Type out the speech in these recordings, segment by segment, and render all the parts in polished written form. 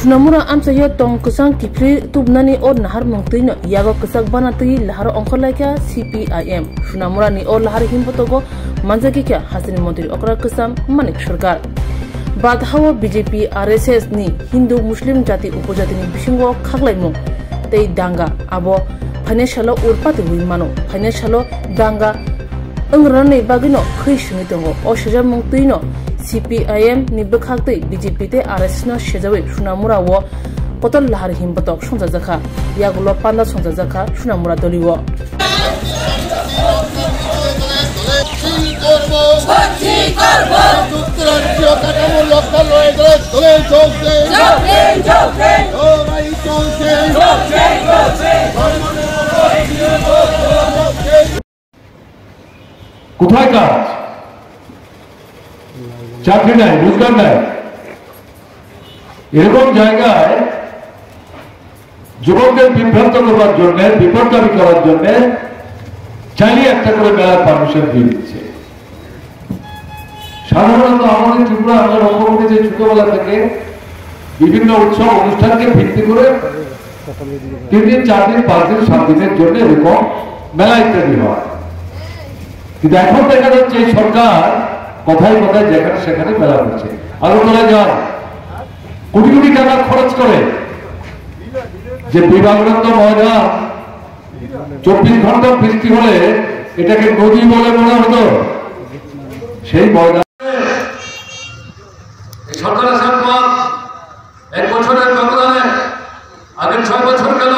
Shunamura amsayo tong kusang kipri tubnani or nahar mongtino yago kusak banati lahar onkolaka CPIM. Shunamura ni or lahar himbotogo manzaki kya hasini montri okra kusam manik sarkar. Bad hawa BJP RSS ni Hindu Muslim jati upojati ni bishingo khaglaimo tei danga abo financial urpati huimano financial danga angrane bagino khishmi tongo o shaja mongtino CPIM ni bekhakte BJP te RSS no shejawe Shunamura wo kotol lahar himbotok songjajaka yagulo panda songjajaka Shunamura doliwo কোথায় কাজ চাকরি নাই রোজগার নাই এরকম জায়গায় যুবকদের বিভ্রান্ত করবার জন্য বিপদগামী করার জন্য চালিয়ে একটা করে মেলার পারমিশন দিয়ে দিচ্ছে সাধারণত আমাদের ত্রিপুরা আমরা লক্ষ্য করি যে ছোটবেলা থেকে বিভিন্ন উৎসব অনুষ্ঠানকে ভিত্তি করে 3 দিন 4 দিন 5 দিন 7 দিনের জন্য এরকম মেলা ইত্যাদি হয় কিন্তু এখন দেখা যাচ্ছে এই সরকার কথায় কথায় যেখানে সেখানে মেলা করছে আরো বলা যান কোটি কোটি টাকা খরচ করে যে বিভাগরত্ন ময়দান 24 ঘন্টা বৃষ্টি হলে এটাকে নদী বলে মনে হতো সেই ময়দান সরকার আসার পর 1 বছরের ব্যবধানে আগের 6 বছর গেল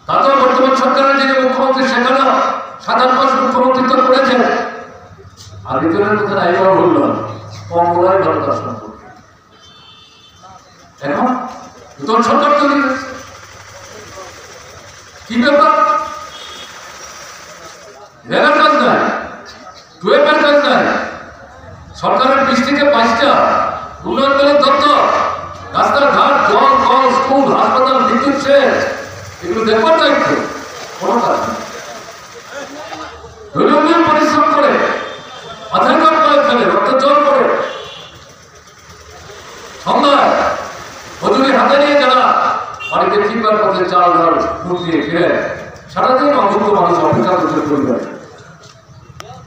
তাতেও বর্তমান সরকারের যিনি মুখ্যমন্ত্রী সেখানে 7-8 মাস মুখ্যমন্ত্রিত্ব করেছেন আর ভিতরের কথা আইবার বলল কম বলায় ভালো তার সম্পর্কে এখন নতুন সরকার তৈরি কি ব্যাপার রেলের কাজ নাই টুয়েবের কাজ নাই সরকারের 20 থেকে 22টা উন্নয়নমূলক দপ্তর রাস্তাঘাট জল কল স্কুল হাসপাতাল বিদ্যুৎ শেষ এগুলো দেখবার দায়িত্ব কোনো কাজ নেই দৈনন্দিন পরিশ্রম করে আধার কার্ড করে ফেলে রক্ত জল করে সন্ধ্যায় মজুরি হাতে নিয়ে যারা বাড়িতে ফিরবার পথে চাল ডাল দুধ দিয়ে ফিরে সারাদিন অযোগ্য মানুষ অপেক্ষা করতে পরিবার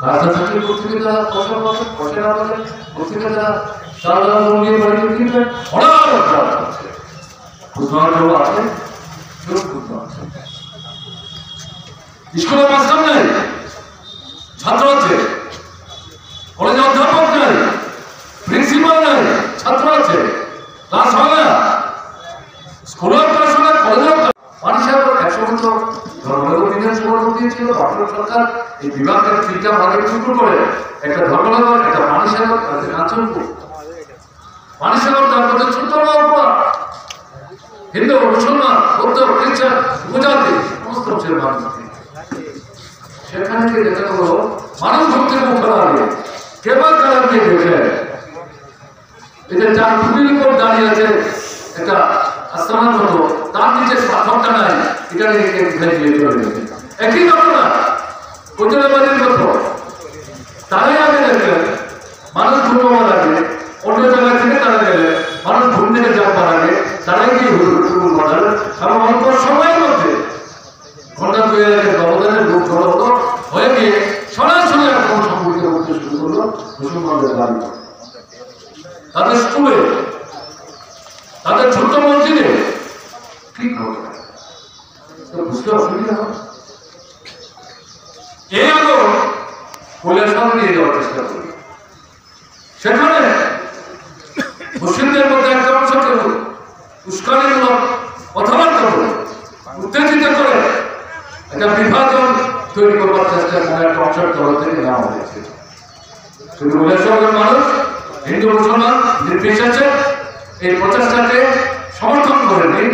কাজটা চাকরি করতে যারা ফসল পাবে ফসল না পাবে করতে যারা চাল ডাল নিয়ে বাড়িতে ফিরবে অনেক কাজ আছে খুচরা আছে খুচরা আছে স্কুলে মাস্টার নেই ছাত্র আছে কলেজে অধ্যাপক নেই প্রিন্সিপাল নেই ছাত্র আছে ক্লাস হয় না স্কুলের ক্লাস হয় না কলেজের মানুষের 100 বছর ধর্মনগর বিধানসভা দিয়েছিল ভারত সরকার এই বিভাগের 3টা ভাগে টুকরো করে একটা ধর্মনগর একটা মানুষের একটা কাঞ্চনপুর মানুষের তার মধ্যে ছোট অল্প হিন্দু মুসলমান বৌদ্ধ খ্রিস্টান উপজাতি সমস্ত অংশের মানুষ সেখানে দেখা গেল মানুষ ভক্তি মুখ দাঁড়িয়ে কেবল কারণ দিয়ে দেখে এটা যার টুপির উপর দাঁড়িয়ে আছে একটা আস্তানার মতো তার নিচে পাথরটা নাই এটা নিয়ে ভেজিয়ে চলে গেছে একই ঘটনা কোচরাবাড়ির মতো তারাই আগে দেখলেন মানুষ ঘুমাবার আগে অন্য জায়গা থেকে তারা গেলে মানুষ ঘুম থেকে যাবার আগে তারাই গিয়ে হুড় বানালেন এবং অল্প সময়ের মধ্যে ঘন্টা 2 ব্যবধানের রূপ হলো হয়ে গিয়ে সরাসরি আক্রমণ সম্পর্কে করতে শুরু করলো মুসলমানদের দাবি তাদের স্কুলে তাদের ছোট্ট মসজিদে কি করবে বুঝতে অসুবিধা হবে এই আলো পুলিশের সামনে নিয়ে যাওয়ার চেষ্টা করি সেখানে মুসলিমদের মধ্যে একটা অংশকে উস্কানিমূলক কথাবার্তা বলে উত্তেজিত করে একটা বিভাজন তৈরি করবার চেষ্টা করে একটা অংশের তরফ থেকে নেওয়া হয়েছে শুধু মুসলমান মানুষ হিন্দু মুসলমান নির্বিশেষে এই প্রচেষ্টাকে সমর্থন করেনি